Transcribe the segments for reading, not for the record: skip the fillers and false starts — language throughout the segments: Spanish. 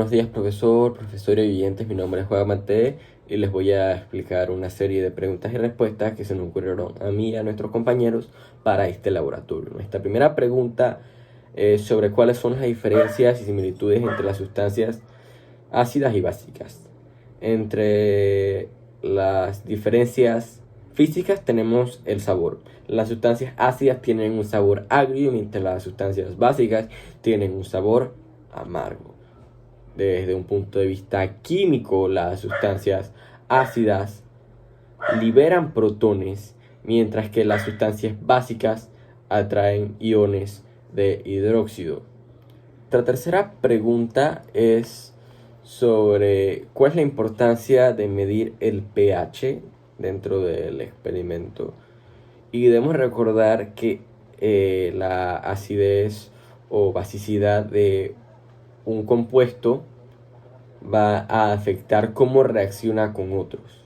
Buenos días, profesor y oyentes. Mi nombre es Juan Mate y les voy a explicar una serie de preguntas y respuestas que se nos ocurrieron a mí y a nuestros compañeros para este laboratorio. Nuestra primera pregunta es sobre cuáles son las diferencias y similitudes entre las sustancias ácidas y básicas. Entre las diferencias físicas tenemos el sabor. Las sustancias ácidas tienen un sabor agrio, mientras las sustancias básicas tienen un sabor amargo. Desde un punto de vista químico, las sustancias ácidas liberan protones, mientras que las sustancias básicas atraen iones de hidróxido. La tercera pregunta es sobre cuál es la importancia de medir el pH dentro del experimento. Y debemos recordar que la acidez o basicidad de un compuesto va a afectar cómo reacciona con otros.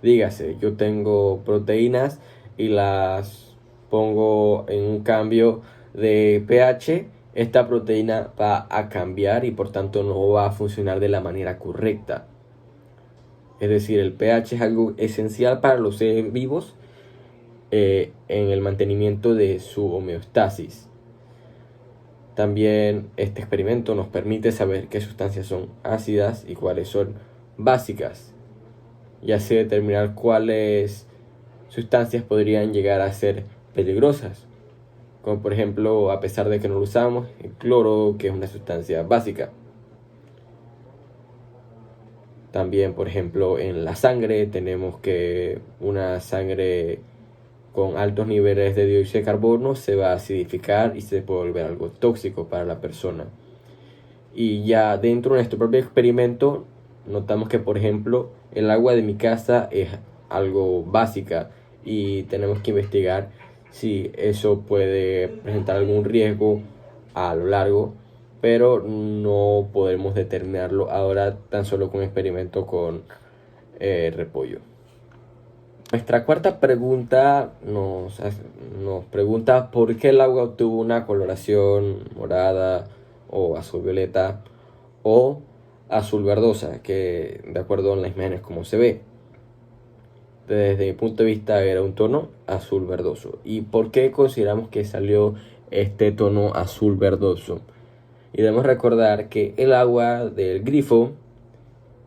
Dígase, yo tengo proteínas y las pongo en un cambio de pH, esta proteína va a cambiar y por tanto no va a funcionar de la manera correcta. Es decir, el pH es algo esencial para los seres vivos en el mantenimiento de su homeostasis. También este experimento nos permite saber qué sustancias son ácidas y cuáles son básicas, y así determinar cuáles sustancias podrían llegar a ser peligrosas, como por ejemplo, a pesar de que no lo usamos, el cloro, que es una sustancia básica. También, por ejemplo, en la sangre tenemos que una sangre con altos niveles de dióxido de carbono se va a acidificar y se puede volver algo tóxico para la persona. Y ya dentro de nuestro propio experimento notamos que, por ejemplo, el agua de mi casa es algo básica y tenemos que investigar si eso puede presentar algún riesgo a lo largo, pero no podemos determinarlo ahora tan solo con un experimento con repollo. Nuestra cuarta pregunta nos pregunta por qué el agua obtuvo una coloración morada o azul violeta o azul verdosa, que de acuerdo a las imágenes como se ve. Desde mi punto de vista era un tono azul verdoso. ¿Y por qué consideramos que salió este tono azul verdoso? Y debemos recordar que el agua del grifo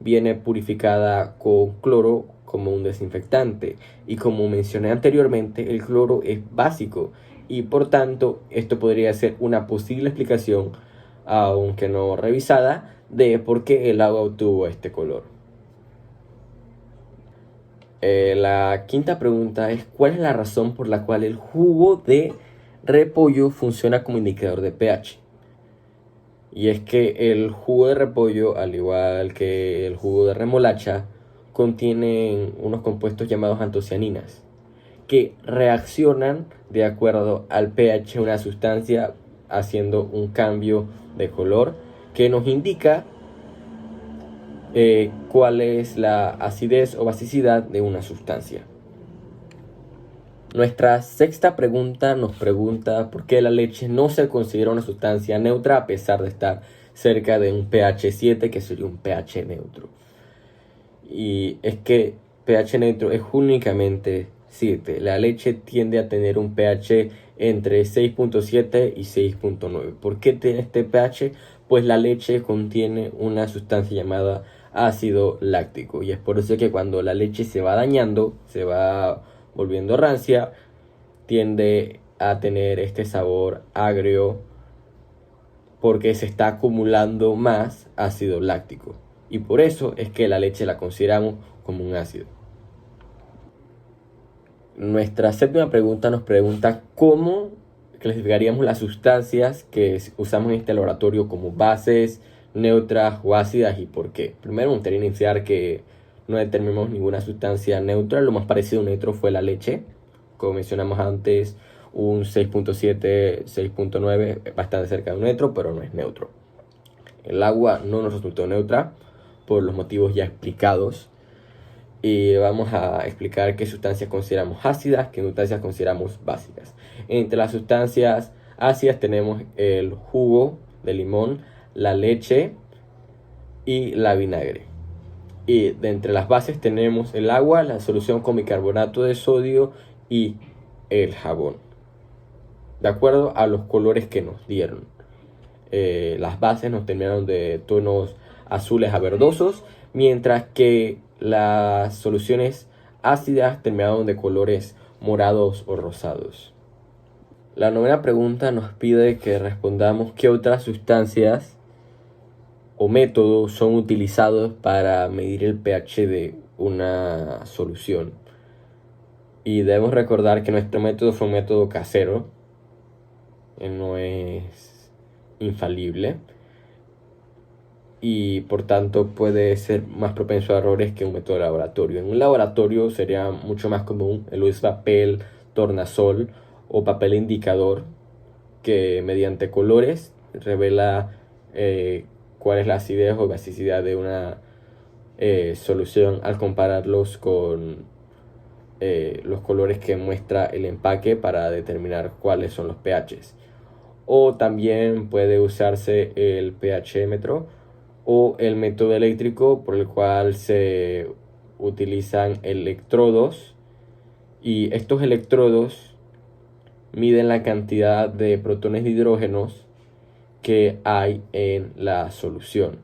viene purificada con cloro como un desinfectante, y como mencioné anteriormente, el cloro es básico y por tanto esto podría ser una posible explicación, aunque no revisada, de por qué el agua obtuvo este color. La quinta pregunta es: ¿cuál es la razón por la cual el jugo de repollo funciona como indicador de pH? Y es que el jugo de repollo, al igual que el jugo de remolacha, contienen unos compuestos llamados antocianinas, que reaccionan de acuerdo al pH de una sustancia, haciendo un cambio de color que nos indica cuál es la acidez o basicidad de una sustancia. Nuestra sexta pregunta nos pregunta por qué la leche no se considera una sustancia neutra a pesar de estar cerca de un pH 7, que sería un pH neutro. Y es que pH neutro es únicamente 7. La leche tiende a tener un pH entre 6.7 y 6.9. ¿Por qué tiene este pH? Pues la leche contiene una sustancia llamada ácido láctico, y es por eso que cuando la leche se va dañando, se va volviendo rancia, tiende a tener este sabor agrio porque se está acumulando más ácido láctico, y por eso es que la leche la consideramos como un ácido. Nuestra séptima pregunta nos pregunta cómo clasificaríamos las sustancias que usamos en este laboratorio como bases, neutras o ácidas, y por qué. Primero, me gustaría iniciar que no determinamos ninguna sustancia neutra. Lo más parecido a un neutro fue la leche, como mencionamos antes, un 6.7, 6.9, bastante cerca de un neutro, pero no es neutro. El agua no nos resultó neutra por los motivos ya explicados. Y vamos a explicar qué sustancias consideramos ácidas, qué sustancias consideramos básicas. Entre las sustancias ácidas tenemos el jugo de limón, la leche, y la vinagre. Y de entre las bases tenemos el agua, la solución con bicarbonato de sodio y el jabón. De acuerdo a los colores que nos dieron. Las bases nos terminaron de tonos azules a verdosos, mientras que las soluciones ácidas terminaron de colores morados o rosados. La novena pregunta nos pide que respondamos qué otras sustancias o métodos son utilizados para medir el pH de una solución. Y debemos recordar que nuestro método fue un método casero, no es infalible y por tanto puede ser más propenso a errores que un método de laboratorio. En un laboratorio sería mucho más común el uso de papel tornasol o papel indicador, que mediante colores revela cuál es la acidez o basicidad de una solución al compararlos con los colores que muestra el empaque para determinar cuáles son los pHs. O también puede usarse el pHmetro o el método eléctrico, por el cual se utilizan electrodos, y estos electrodos miden la cantidad de protones de hidrógenos que hay en la solución.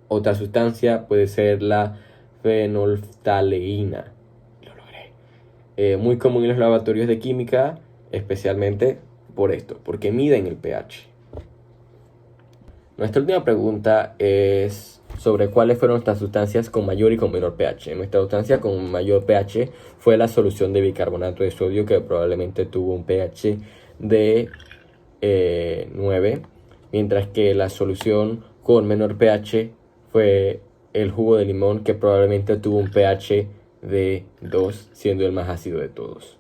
Otra sustancia puede ser la fenolftaleína. Lo logré. Muy común en los laboratorios de química, especialmente por esto, porque miden el pH. Nuestra última pregunta es sobre cuáles fueron nuestras sustancias con mayor y con menor pH. Nuestra sustancia con mayor pH fue la solución de bicarbonato de sodio, que probablemente tuvo un pH de 9, mientras que la solución con menor pH fue el jugo de limón, que probablemente tuvo un pH de 2, siendo el más ácido de todos.